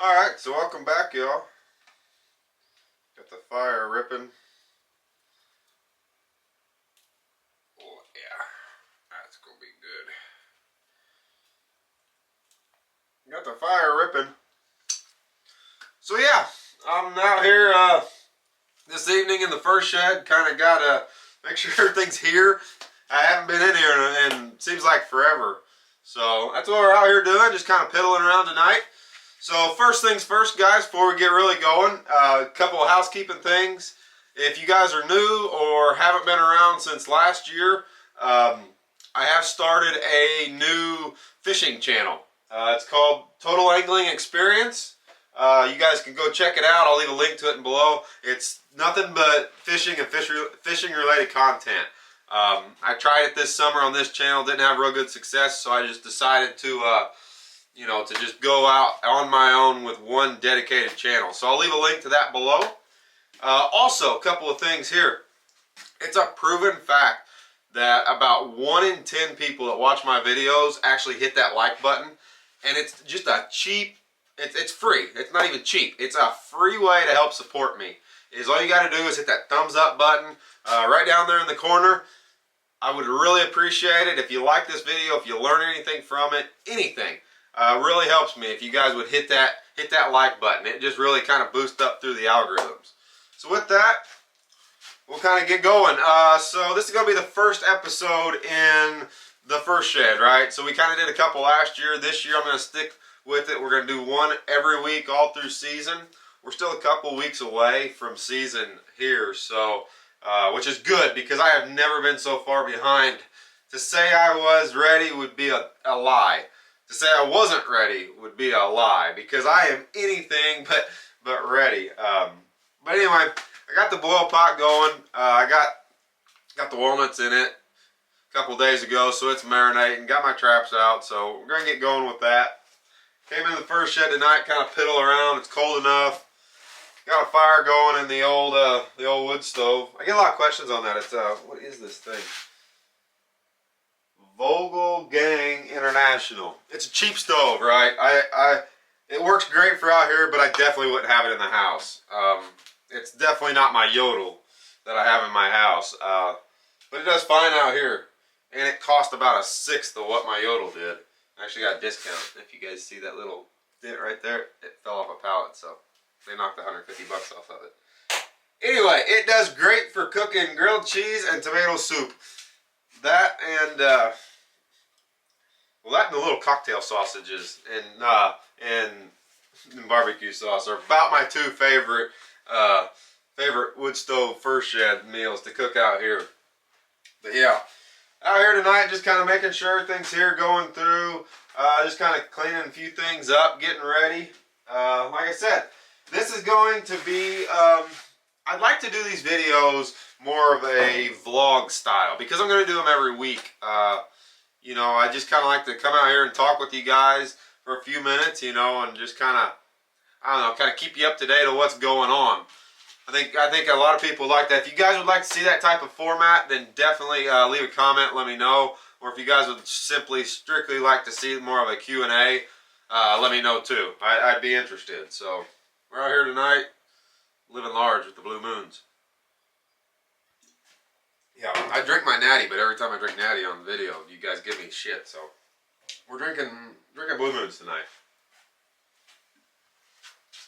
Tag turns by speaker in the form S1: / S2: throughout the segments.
S1: Alright, so welcome back, y'all. Got the fire ripping. Oh, yeah. That's gonna be good. Got the fire ripping. So, yeah, I'm out here this evening in the FUR shed. Kind of got to make sure everything's here. I haven't been in here in seems like forever. So, that's what we're out here doing, just kind of piddling around tonight. So first things first, guys, before we get really going, a couple of housekeeping things. If you guys are new or haven't been around since last year, I have started a new fishing channel. It's called Total Angling Experience. You guys can go check it out. I'll leave a link to it below. It's nothing but fishing and fishing related content. I tried it this summer on this channel, didn't have real good success, so I just decided to to just go out on my own with one dedicated channel. So I'll leave a link to that below. Also, a couple of things here. It's a proven fact that about 1 in 10 people that watch my videos actually hit that like button. And it's just a cheap, it's free. It's not even cheap. It's a free way to help support me. All you got to do is hit that thumbs up button right down there in the corner. I would really appreciate it if you like this video, if you learn anything from it, anything. Really helps me if you guys would hit that like button. It just really kind of boosts up through the algorithms. So with that, we'll kind of get going. So this is going to be the first episode in the FUR shed, right? So we kind of did a couple last year. This year I'm going to stick with it. We're going to do one every week all through season. We're still a couple weeks away from season here, so which is good because I have never been so far behind. To say I was ready would be a lie. To say I wasn't ready would be a lie because I am anything but ready. But anyway, I got the boil pot going. I got the walnuts in it a couple days ago, so it's marinating. Got my traps out, so we're gonna get going with that. Came into the FUR shed tonight, kind of piddle around. It's cold enough. Got a fire going in the old wood stove. I get a lot of questions on that. It's what is this thing? Vogel Gang International. It's a cheap stove, right? It works great for out here, but I definitely wouldn't have it in the house. It's definitely not my Yodel that I have in my house, but it does fine out here, and it cost about a sixth of what my Yodel did. I actually got a discount. If you guys see that little dent right there, it fell off a pallet, so they knocked $150 off of it. Anyway, it does great for cooking grilled cheese and tomato soup. That and well, that and the little cocktail sausages and barbecue sauce are about my two favorite wood stove FUR shed meals to cook out here. But yeah, out here tonight, just kind of making sure everything's here, going through, just kind of cleaning a few things up, getting ready. Like I said, this is going to be. I'd like to do these videos more of a vlog style because I'm going to do them every week. I just kind of like to come out here and talk with you guys for a few minutes, and just kind of, kind of keep you up to date on what's going on. I think a lot of people like that. If you guys would like to see that type of format, then definitely leave a comment, let me know. Or if you guys would strictly like to see more of a Q&A, let me know too. I'd be interested. So we're out here tonight, living large with the blue moons. Yeah, I drink my natty, but every time I drink natty on the video, you guys give me shit. So we're drinking blue moons tonight.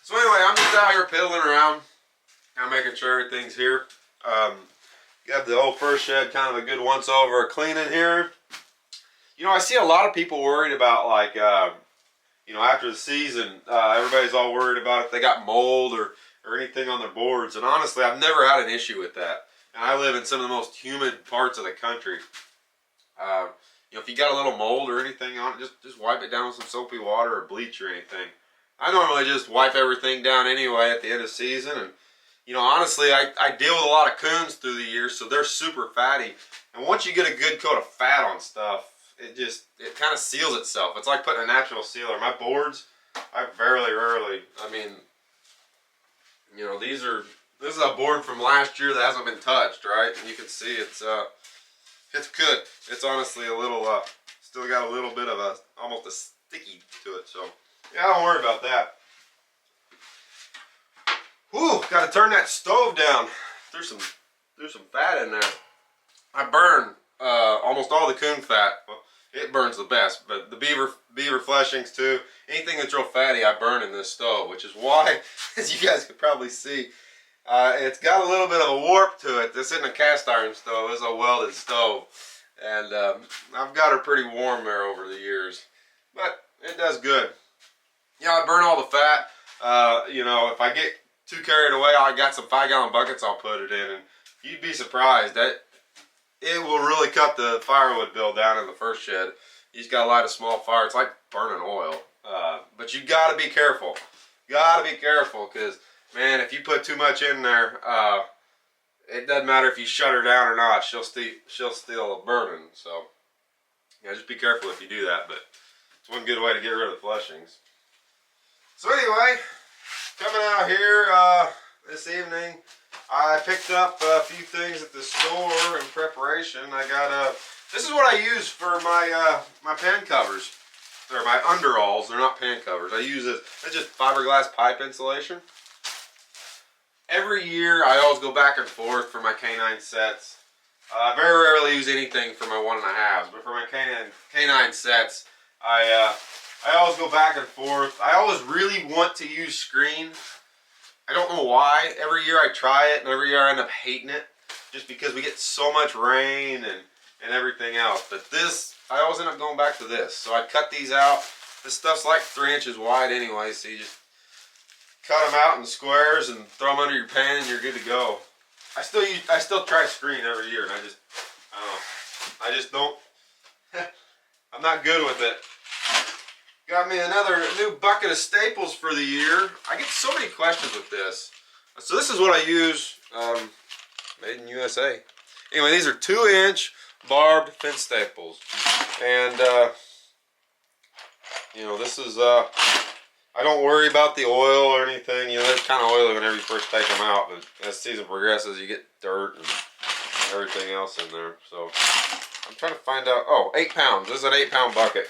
S1: So anyway, I'm just out here piddling around, kind of making sure everything's here. Got the old FUR shed, kind of a good once over cleaning here. I see a lot of people worried about like after the season, everybody's all worried about if they got mold or anything on their boards. And honestly, I've never had an issue with that. And I live in some of the most humid parts of the country. If you got a little mold or anything on it, just wipe it down with some soapy water or bleach or anything. I normally just wipe everything down anyway at the end of season. And, honestly, I deal with a lot of coons through the year, so they're super fatty. And once you get a good coat of fat on stuff, it kind of seals itself. It's like putting a natural sealer. My boards, I rarely, this is a board from last year that hasn't been touched, right? And you can see it's good. It's honestly a little, still got a little bit of almost a sticky to it. So yeah, don't worry about that. Whew, got to turn that stove down. There's some fat in there. I burn almost all the coon fat. Well, it burns the best, but the beaver fleshings too. Anything that's real fatty, I burn in this stove, which is why, as you guys could probably see, it's got a little bit of a warp to it. This isn't a cast iron stove, it's a welded stove. And I've got her pretty warm there over the years. But it does good. Yeah, I burn all the fat. You know, if I get too carried away, I got some 5-gallon buckets I'll put it in. And you'd be surprised that it will really cut the firewood bill down in the FUR shed. You just got to light a small fire. It's like burning oil. But you got to be careful. Got to be careful because, man, if you put too much in there, it doesn't matter if you shut her down or not. She'll still burning. So, yeah, just be careful if you do that. But it's one good way to get rid of the fleshings. So anyway, coming out here this evening, I picked up a few things at the store in preparation. I got this is what I use for my my pan covers. They're my underalls. They're not pan covers. I use it. It's just fiberglass pipe insulation. Every year, I always go back and forth for my canine sets. I very rarely use anything for my 1.5s, but for my canine sets, I always go back and forth. I always really want to use screen. I don't know why. Every year I try it, and every year I end up hating it, just because we get so much rain and everything else. But this, I always end up going back to this. So I cut these out. This stuff's like 3 inches wide anyway, so you just cut them out in squares and throw them under your pan, and you're good to go. I still try screen every year, and I just don't. I'm not good with it. Got me another new bucket of staples for the year. I get so many questions with this. So this is what I use, made in USA. Anyway, these are 2-inch barbed fence staples. And, you know, this is, I don't worry about the oil or anything. You know, they're kind of oily whenever you first take them out. But as the season progresses, you get dirt and everything else in there. So I'm trying to find out. Oh, 8 pounds. This is an 8-pound bucket.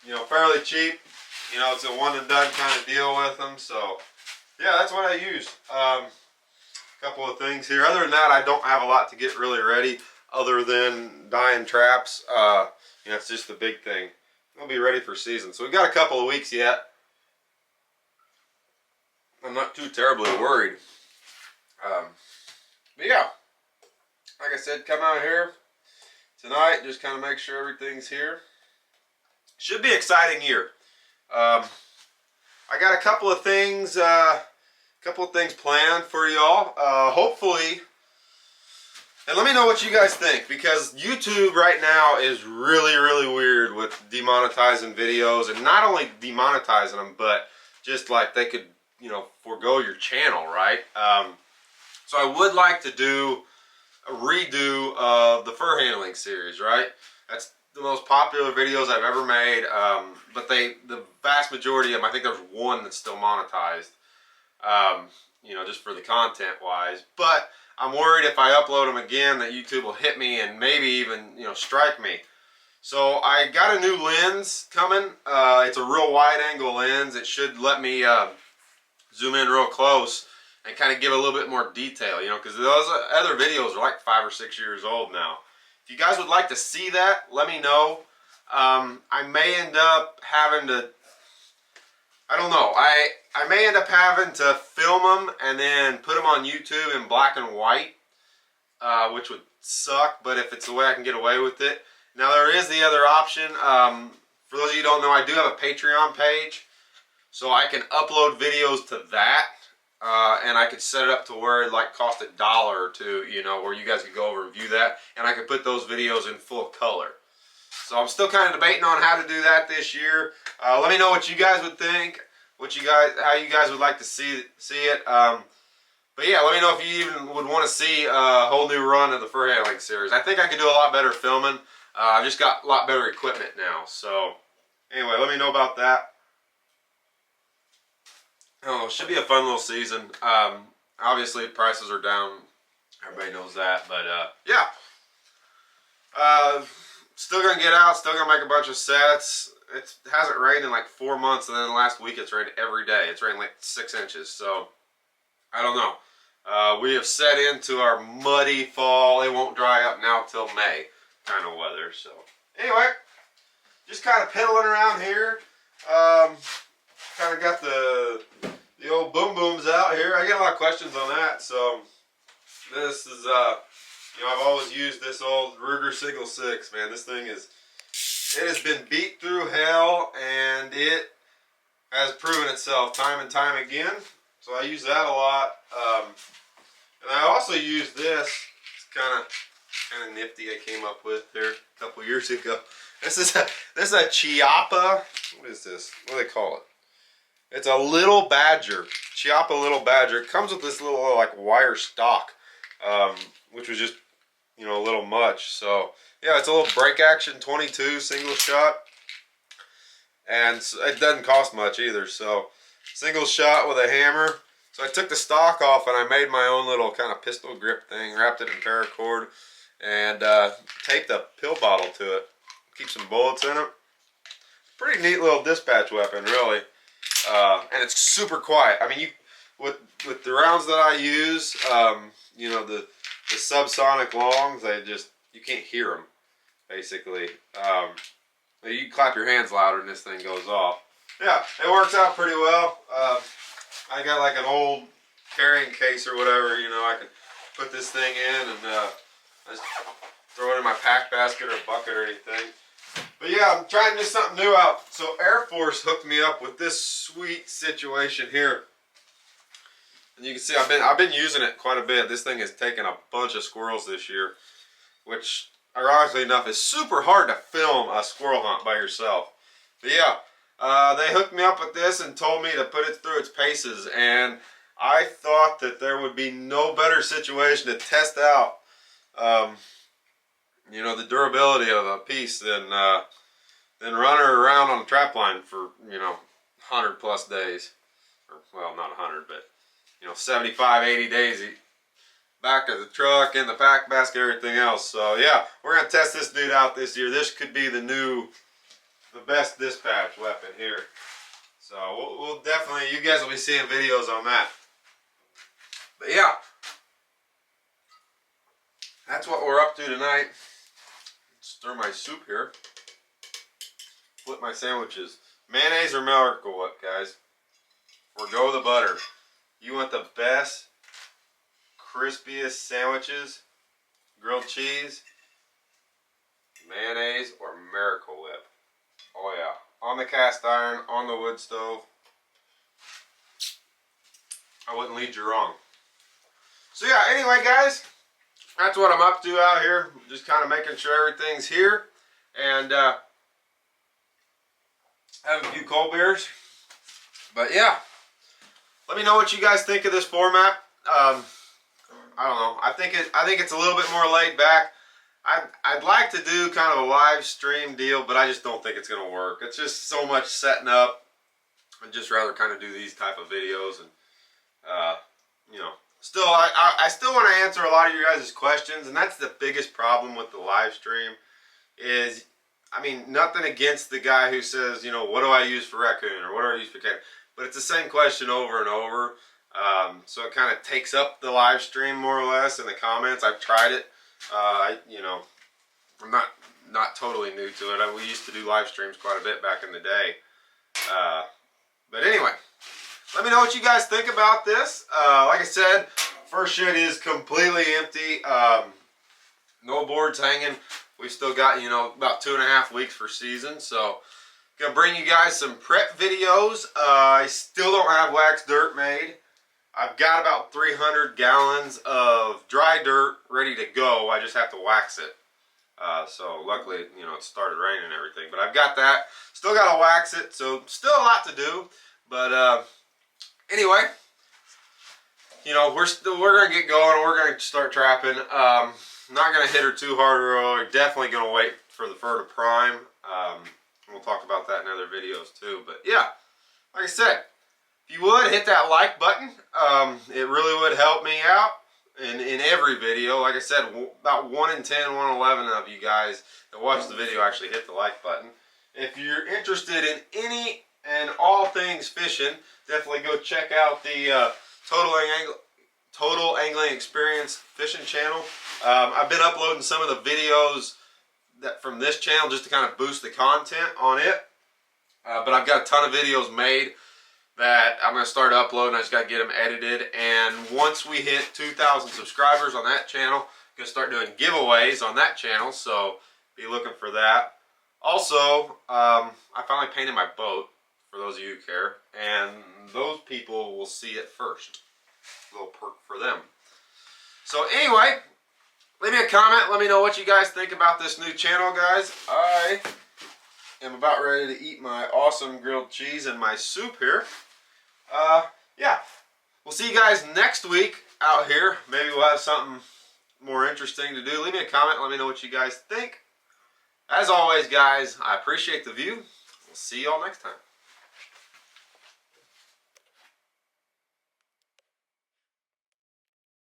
S1: You know, fairly cheap. You know, it's a one and done kind of deal with them. So yeah, that's what I use. A couple of things here. Other than that, I don't have a lot to get really ready other than dyeing traps. You know, it's just the big thing. I'll be ready for season. So we've got a couple of weeks yet. I'm not too terribly worried. But yeah, like I said, come out here tonight, just kind of make sure everything's here. Should be an exciting year. I got a couple of things planned for y'all. Hopefully, and let me know what you guys think, because YouTube right now is really, really weird with demonetizing videos, and not only demonetizing them, but just like they could, you know, forego your channel, right? So I would like to do a redo of the fur handling series, right? That's the most popular videos I've ever made, but the vast majority of them, I think there's one that's still monetized, you know, just for the content wise. But I'm worried if I upload them again that YouTube will hit me and maybe even, you know, strike me. So I got a new lens coming. It's a real wide angle lens. It should let me zoom in real close and kind of give a little bit more detail, you know, because those other videos are like 5 or 6 years old now. If you guys would like to see that, let me know. I may end up having to, I don't know, I may end up having to film them and then put them on YouTube in black and white, which would suck, but if it's the way I can get away with it. Now there is the other option. For those of you who don't know, I do have a Patreon page, so I can upload videos to that. And I could set it up to where it like cost $1 or $2, you know, where you guys could go over and view that, and I could put those videos in full color. So I'm still kind of debating on how to do that this year. Let me know what you guys would think, how you guys would like to see it. But yeah, let me know if you even would want to see a whole new run of the fur handling series. I think I could do a lot better filming. I've just got a lot better equipment now. So anyway, let me know about that. Oh, it should be a fun little season. Obviously, prices are down. Everybody knows that. But, yeah. Still going to get out. Still going to make a bunch of sets. it hasn't rained in like 4 months, and then last week it's rained every day. It's rained like 6 inches, so I don't know. We have set into our muddy fall. It won't dry up now till May kind of weather. So anyway, just kind of piddling around here. Kind of got the old boom booms out here. I get a lot of questions on that. So this is you know, I've always used this old Ruger Sigel 6. Man, this thing is, it has been beat through hell, and it has proven itself time and time again. So I use that a lot. And I also use this. It's kind of nifty. I came up with there a couple years ago. This is a Chiappa. What is this? What do they call it? It's a little badger. Chiappa little badger. It comes with this little like wire stock, which was just, you know, a little much. So yeah, it's a little break action 22 single shot, and it doesn't cost much either. So single shot with a hammer. So I took the stock off and I made my own little kind of pistol grip thing, wrapped it in paracord, and taped a pill bottle to it. Keep some bullets in it. Pretty neat little dispatch weapon, really. And it's super quiet. I mean, with the rounds that I use, you know, the subsonic longs, you can't hear them, basically. You can clap your hands louder and this thing goes off. Yeah, it works out pretty well. I got like an old carrying case or whatever, you know, I can put this thing in and just throw it in my pack basket or bucket or anything. But yeah, I'm trying to do something new out. So Air Force hooked me up with this sweet situation here. And you can see I've been using it quite a bit. This thing has taken a bunch of squirrels this year, which ironically enough is super hard to film a squirrel hunt by yourself. But yeah, they hooked me up with this and told me to put it through its paces, and I thought that there would be no better situation to test out, you know, the durability of a piece than run her around on a trap line for, you know, 100+ days, or well, not 100, but you know, 75, 80 days back of the truck, in the pack basket, everything else. So yeah, we're gonna test this dude out this year. This could be the best dispatch weapon here. So we'll definitely, you guys will be seeing videos on that. But yeah, that's what we're up to tonight. Stir my soup here. Flip my sandwiches. Mayonnaise or Miracle Whip, guys. Or go with the butter. You want the best, crispiest sandwiches, grilled cheese, mayonnaise or Miracle Whip. Oh yeah, on the cast iron, on the wood stove. I wouldn't lead you wrong. So yeah, anyway guys, that's what I'm up to out here. Just kind of making sure everything's here. And having a few cold beers. But yeah, let me know what you guys think of this format. I don't know. I think it's a little bit more laid back. I'd like to do kind of a live stream deal, but I just don't think it's going to work. It's just so much setting up. I'd just rather kind of do these type of videos, and you know, still I still want to answer a lot of your guys' questions, and that's the biggest problem with the live stream. Is, I mean, nothing against the guy who says, you know, what do I use for raccoon or what do I use for cat, but it's the same question over and over. So it kind of takes up the live stream more or less in the comments. I've tried it. You know, I'm not totally new to it. We used to do live streams quite a bit back in the day. But anyway, let me know what you guys think about this. Like I said, FUR Shed is completely empty. No boards hanging. We've still got, you know, about 2.5 weeks for season. So gonna bring you guys some prep videos. I still don't have wax dirt made. I've got about 300 gallons of dry dirt ready to go. I just have to wax it. So luckily, you know, it started raining and everything. But I've got that. Still got to wax it. So still a lot to do. But anyway, you know, we're going to get going. We're going to start trapping. Not going to hit her too hard early. Definitely going to wait for the fur to prime. We'll talk about that in other videos too. But yeah, like I said, if you would, hit that like button. It really would help me out in every video. Like I said, about 1 in 10, 1 in 11 of you guys that watch the video actually hit the like button. if you're interested in any and all things fishing, definitely go check out the Total Angling Experience fishing channel. I've been uploading some of the videos from this channel just to kind of boost the content on it. But I've got a ton of videos made that I'm going to start uploading. I just got to get them edited. And once we hit 2,000 subscribers on that channel, I'm going to start doing giveaways on that channel. So be looking for that. Also, I finally painted my boat, for those of you who care. And those people will see it first. A little perk for them. So anyway, leave me a comment. Let me know what you guys think about this new channel, guys. I am about ready to eat my awesome grilled cheese and my soup here. Yeah. We'll see you guys next week out here. Maybe we'll have something more interesting to do. Leave me a comment. Let me know what you guys think. As always, guys, I appreciate the view. We'll see y'all next time.